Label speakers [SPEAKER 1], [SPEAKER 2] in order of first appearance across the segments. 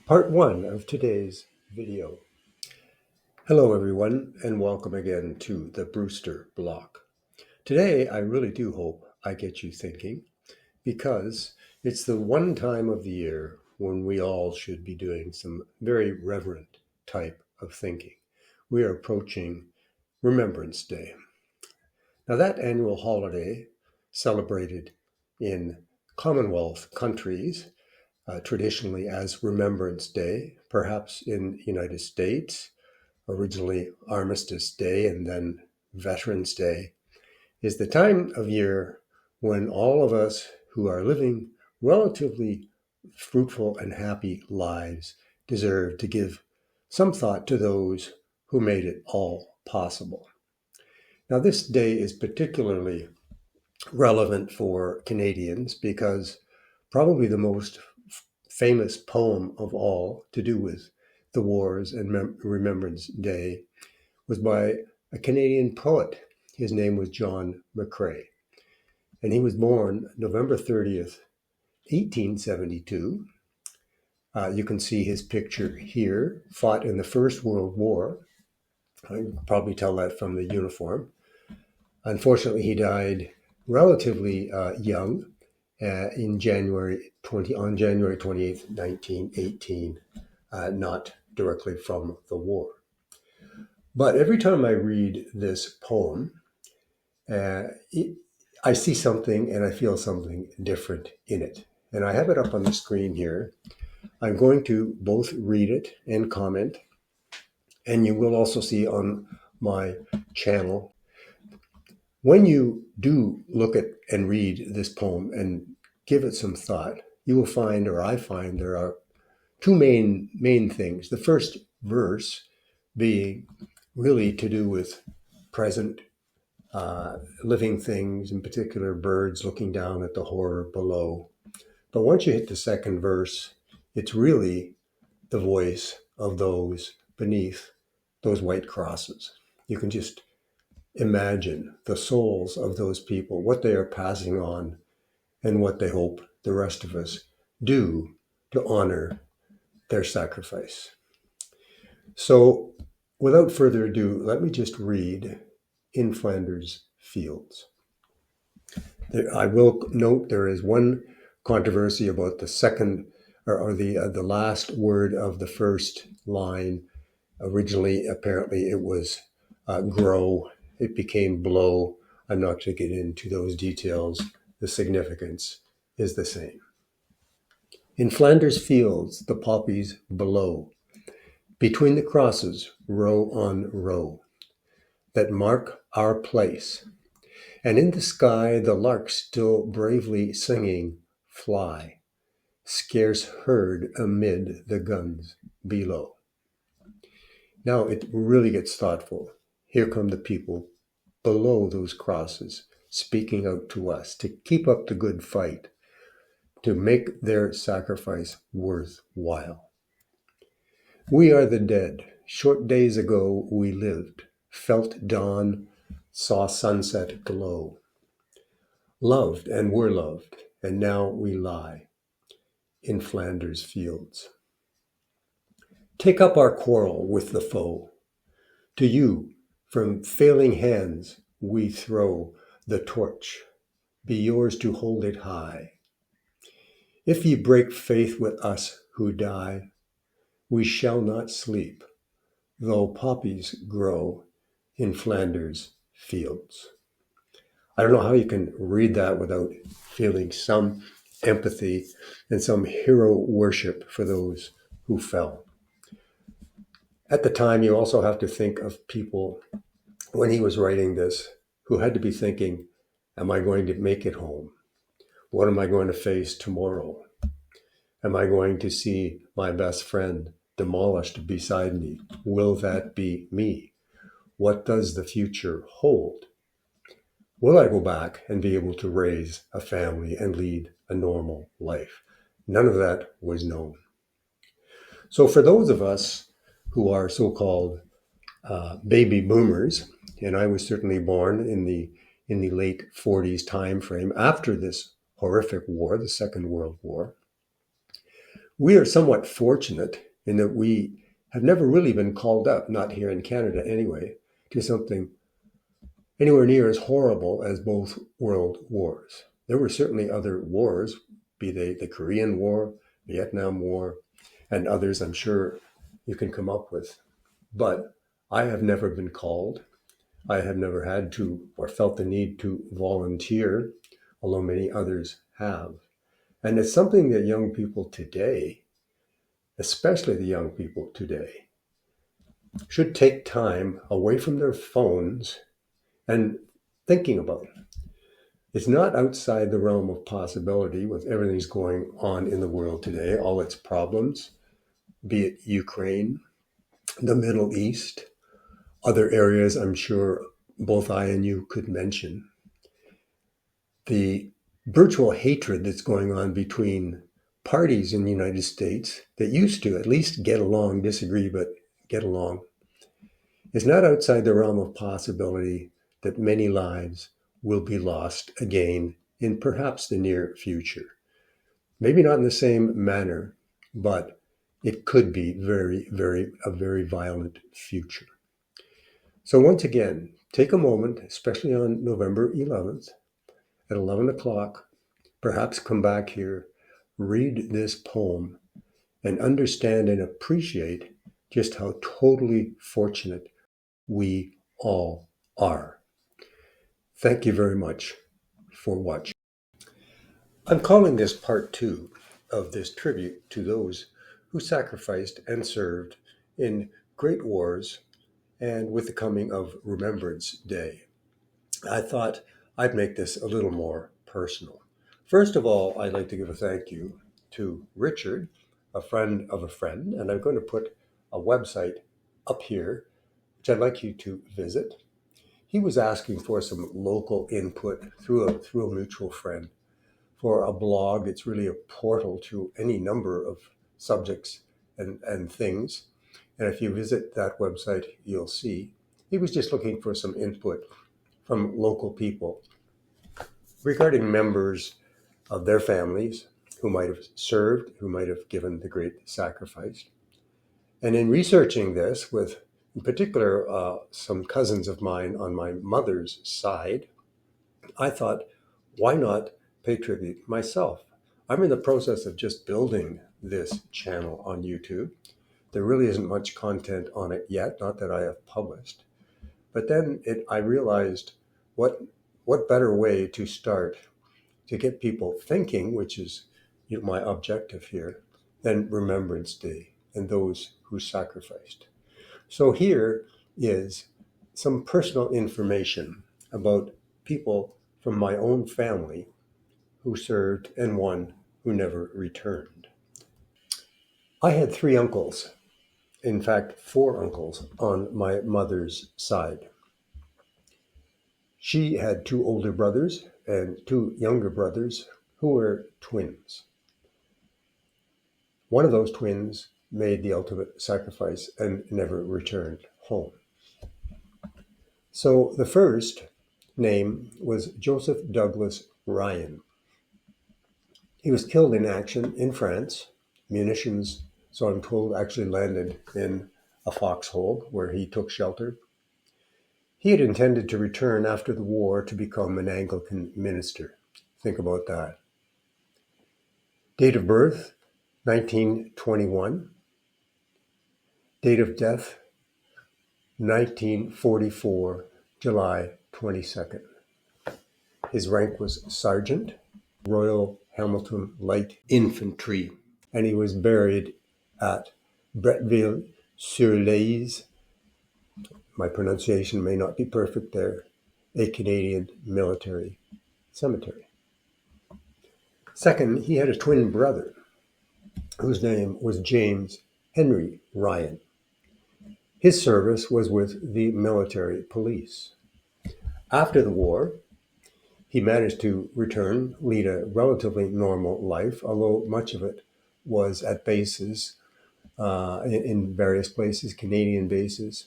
[SPEAKER 1] Part one of today's video. Hello everyone and welcome again to the Brewster Block. Today I really do hope I get you thinking because it's the one time of the year when we all should be doing some very reverent type of thinking. We are approaching Remembrance Day. Now that annual holiday celebrated in Commonwealth countries traditionally as Remembrance Day, perhaps in the United States, originally Armistice Day and then Veterans Day, is the time of year when all of us who are living relatively fruitful and happy lives deserve to give some thought to those who made it all possible. Now, this day is particularly relevant for Canadians because probably the most famous poem of all to do with the wars and Remembrance Day was by a Canadian poet. His name was John McCrae, and he was born November 30th, 1872. You can see his picture here, fought in the First World War. I can probably tell that from the uniform. Unfortunately, he died relatively young on January 28th, 1918, not directly from the war. But every time I read this poem, I see something and I feel something different in it. And I have it up on the screen here. I'm going to both read it and comment. And you will also see on my channel. When you do look at and read this poem and give it some thought, you will find, or I find, there are two main things. The first verse being really to do with present living things, in particular birds looking down at the horror below. But once you hit the second verse, it's really the voice of those beneath those white crosses. You can just imagine the souls of those people, what they are passing on, and what they hope the rest of us do to honor their sacrifice. So, without further ado, let me just read In Flanders Fields. I will note there is one controversy about the second or the last word of the first line. Originally, apparently, it was grow. It became blow. I'm not going to get into those details. The significance is the same. In Flanders Fields, the poppies below, between the crosses, row on row, that mark our place. And in the sky, the larks still bravely singing fly, scarce heard amid the guns below. Now it really gets thoughtful. Here come the people below those crosses, speaking out to us to keep up the good fight, to make their sacrifice worthwhile. We are the dead. Short days ago we lived, felt dawn, saw sunset glow, loved and were loved, and now we lie in Flanders Fields. Take up our quarrel with the foe. To you, from failing hands, we throw the torch. Be yours to hold it high. If ye break faith with us who die, we shall not sleep, though poppies grow in Flanders Fields. I don't know how you can read that without feeling some empathy and some hero worship for those who fell. At the time, you also have to think of people, when he was writing this, who had to be thinking, am I going to make it home? What am I going to face tomorrow? Am I going to see my best friend demolished beside me? Will that be me? What does the future hold? Will I go back and be able to raise a family and lead a normal life? None of that was known. So for those of us who are so-called baby boomers, and I was certainly born in the late 40s time frame after this horrific war, the Second World War, We are somewhat fortunate in that we have never really been called up, not here in Canada anyway, to something anywhere near as horrible as both world wars. There were certainly other wars, be they the Korean War, Vietnam War, and others I'm sure you can come up with. But I have never been called. I have never had to or felt the need to volunteer, although many others have. And it's something that young people today, especially the young people today, should take time away from their phones and thinking about. It's not outside the realm of possibility with everything's going on in the world today, all its problems, be it Ukraine, the Middle East, other areas I'm sure both I and you could mention. The virtual hatred that's going on between parties in the United States that used to at least get along, disagree, but get along, is not outside the realm of possibility that many lives will be lost again in perhaps the near future. Maybe not in the same manner, but it could be a very violent future. So once again, take a moment, especially on November 11th at 11 o'clock, perhaps come back here, read this poem, and understand and appreciate just how totally fortunate we all are. Thank you very much for watching. I'm calling this part 2 of this tribute to those who sacrificed and served in great wars and with the coming of Remembrance Day. I thought I'd make this a little more personal. First of all, I'd like to give a thank you to Richard, a friend of a friend, and I'm going to put a website up here, which I'd like you to visit. He was asking for some local input through a mutual friend for a blog. It's really a portal to any number of subjects and things. And if you visit that website, you'll see he was just looking for some input from local people regarding members of their families who might have served, who might have given the great sacrifice. And in researching this with, in particular, some cousins of mine on my mother's side, I thought, why not pay tribute myself? I'm in the process of just building this channel on YouTube. There really isn't much content on it yet, not that I have published. But then I realized what better way to start to get people thinking, which is my objective here, than Remembrance Day and those who sacrificed. So here is some personal information about people from my own family who served and one who never returned. I had 3 uncles, in fact 4 uncles on my mother's side. She had 2 older brothers and 2 younger brothers who were twins. One of those twins made the ultimate sacrifice and never returned home. So the first name was Joseph Douglas Ryan. He was killed in action in France. Munitions, so I'm told, actually landed in a foxhole where he took shelter. He had intended to return after the war to become an Anglican minister. Think about that. Date of birth, 1921. Date of death, 1944, July 22nd. His rank was Sergeant, Royal Hamilton Light Infantry, and he was buried at Bretteville-sur-Lys. My pronunciation may not be perfect there, a Canadian military cemetery. Second, he had a twin brother whose name was James Henry Ryan. His service was with the military police. After the war, he managed to return, lead a relatively normal life, although much of it was at bases in various places, Canadian bases.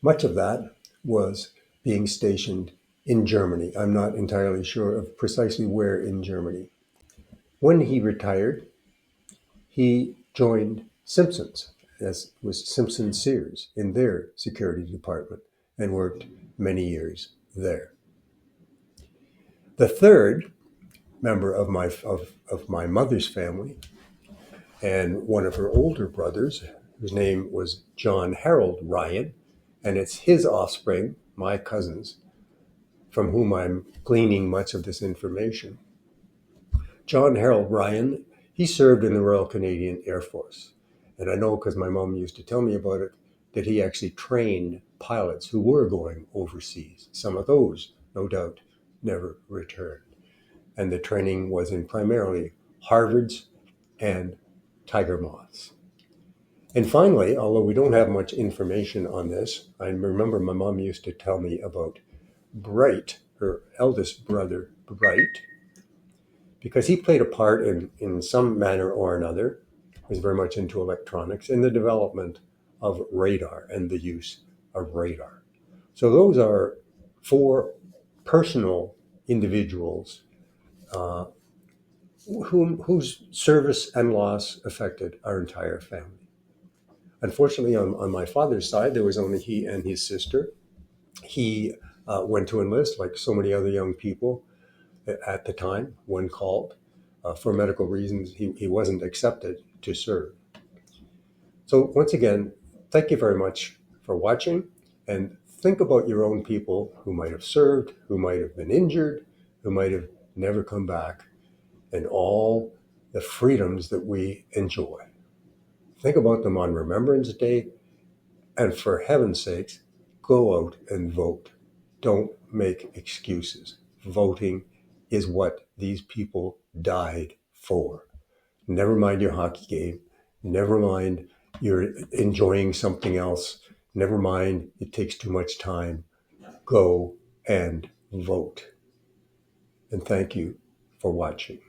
[SPEAKER 1] Much of that was being stationed in Germany. I'm not entirely sure of precisely where in Germany. When he retired, he joined Simpson's, as was Simpson Sears, in their security department and worked many years there. The third member of my mother's family, and one of her older brothers, whose name was John Harold Ryan, and it's his offspring, my cousins, from whom I'm gleaning much of this information. John Harold Ryan, he served in the Royal Canadian Air Force. And I know, because my mom used to tell me about it, that he actually trained pilots who were going overseas. Some of those, no doubt, never returned. And the training was in primarily Harvards and tiger moths. And finally, although we don't have much information on this, I remember my mom used to tell me about Bright, her eldest brother, Bright, because he played a part in some manner or another, was very much into electronics, in the development of radar and the use of radar. So those are 4 personal individuals whose service and loss affected our entire family. Unfortunately, on my father's side, there was only he and his sister. He went to enlist, like so many other young people at the time, when called. For medical reasons, he wasn't accepted to serve. So once again, thank you very much for watching, and think about your own people who might have served, who might have been injured, who might have never come back, and all the freedoms that we enjoy. Think about them on Remembrance Day, and for heaven's sakes, go out and vote. Don't make excuses. Voting is what these people died for. Never mind your hockey game. Never mind you're enjoying something else. Never mind it takes too much time. Go and vote. And thank you for watching.